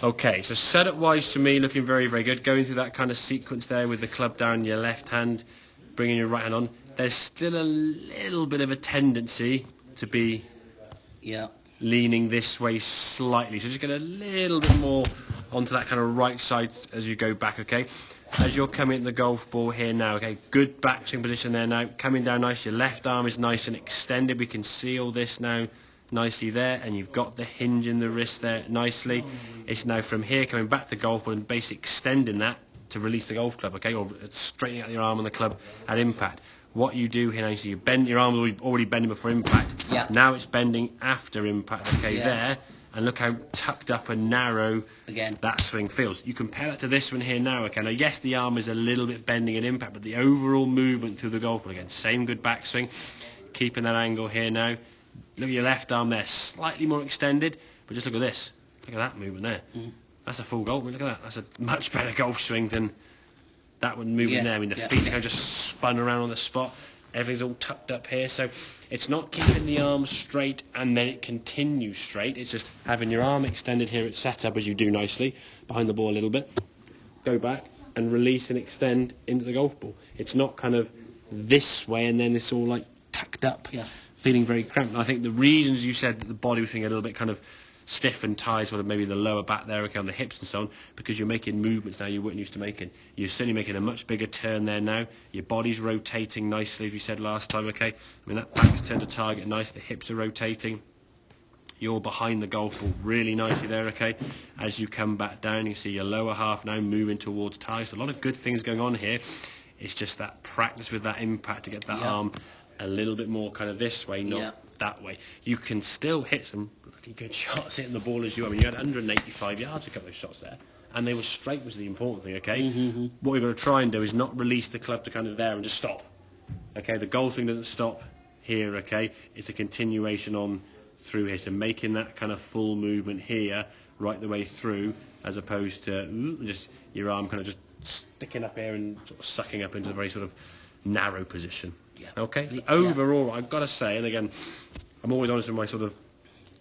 Okay, so setup wise to me looking very, very good. Going through that kind of sequence there with the club down your left hand, bringing your right hand on. There's still a little bit of a tendency to be leaning this way slightly. So just get a little bit more onto that kind of right side as you go back, okay? As you're coming at the golf ball here now, okay? Good backswing position there now. Coming down nice. Your left arm is nice and extended. We can see all this now nicely there, and you've got the hinge in the wrist there nicely. It's now from here coming back to the golf ball and basically extending that to release the golf club, okay, or straightening out your arm on the club at impact. What you do here now is you bend your arm, already bending before impact. Now it's bending after impact, okay, there, and look how tucked up and narrow that swing feels. You compare that to this one here now, okay. Now yes, the arm is a little bit bending at impact, but the overall movement through the golf ball, again, same good backswing, keeping that angle here now. Look at your left arm there, slightly more extended, but just look at this. Look at that movement there. That's a full golf. Look at that. That's a much better golf swing than that one moving there. I mean, the feet are kind of just spun around on the spot. Everything's all tucked up here. So it's not keeping the arm straight and then it continues straight. It's just having your arm extended here at setup, as you do nicely, behind the ball a little bit. Go back and release and extend into the golf ball. It's not kind of this way and then it's all like tucked up. Feeling very cramped. And I think the reasons you said that the body was feeling a little bit kind of stiff and tight, sort of maybe the lower back there, okay, on the hips and so on, because you're making movements now you weren't used to making. You're certainly making a much bigger turn there now. Your body's rotating nicely, as we said last time, okay. I mean, that back's turned to target nice, the hips are rotating. You're behind the golf ball really nicely there, okay. As you come back down, you see your lower half now moving towards tie. So a lot of good things going on here. It's just that practice with that impact to get that arm a little bit more kind of this way, not that way. You can still hit some bloody good shots hitting the ball as you. I mean, you had 185 yards a couple of shots there, and they were straight, was the important thing, okay? What we've got to try and do is not release the club to kind of there and just stop. Okay, the golf swing doesn't stop here, okay? It's a continuation on through here, so making that kind of full movement here right the way through, as opposed to just your arm kind of just sticking up here and sort of sucking up into a very sort of narrow position. Okay. Overall, I've got to say, and again, I'm always honest with my sort of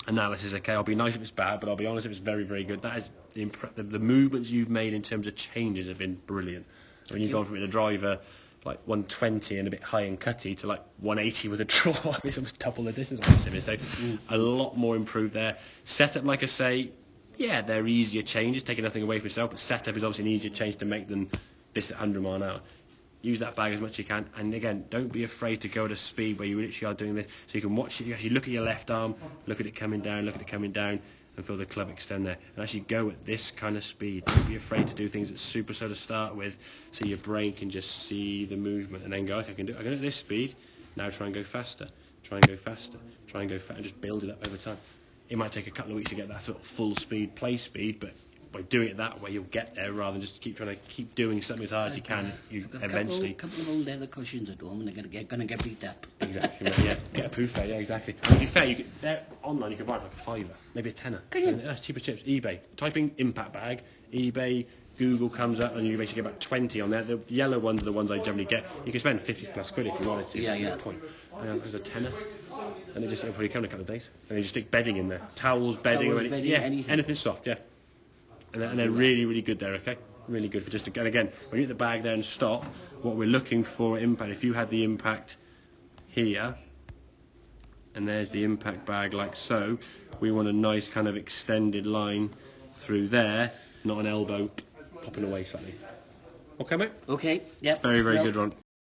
analysis. Okay, I'll be nice if it's bad, but I'll be honest if it's very, very good. That is the movements you've made in terms of changes have been brilliant. I mean, you've gone from a driver like 120 and a bit high and cutty to like 180 with a draw. I mean, it's almost double the distance. So a lot more improved there. Setup, like I say, they're easier changes, taking nothing away from yourself, but setup is obviously an easier change to make than this at 100 mile an hour. Use that bag as much as you can, and again, don't be afraid to go at a speed where you literally are doing this, so you can watch it. You actually look at your left arm, look at it coming down, and feel the club extend there, and actually go at this kind of speed. Don't be afraid to do things at super slow to start with, so your brain can just see the movement and then go, okay, I can do it at this speed. Now try and go faster, try and go faster, and just build it up over time. It might take a couple of weeks to get that sort of full speed play speed, but by doing it that way, you'll get there rather than just keep doing something as hard as you can. You eventually. A couple of old leather cushions at home, and they're going to get beat up. Exactly. Get a poof there. Yeah, exactly. And to be fair, they're online. You can buy it for like a £5, maybe a tenner. Can you? That's cheap as chips. eBay. Typing impact bag, eBay, Google comes up, and you basically get about 20 on there. The yellow ones are the ones I generally get. You can spend 50+ quid if you wanted to. That's no point. There's a tenner. And it'll probably come in a couple of days. And you just stick bedding in there. Towels, bedding, anything soft. And they're really, really good there, okay? Really good for just and again, when you hit the bag there and stop, what we're looking for impact. If you had the impact here, and there's the impact bag like so, we want a nice kind of extended line through there, not an elbow popping away slightly. Okay, mate? Okay, Very, very good, Ron.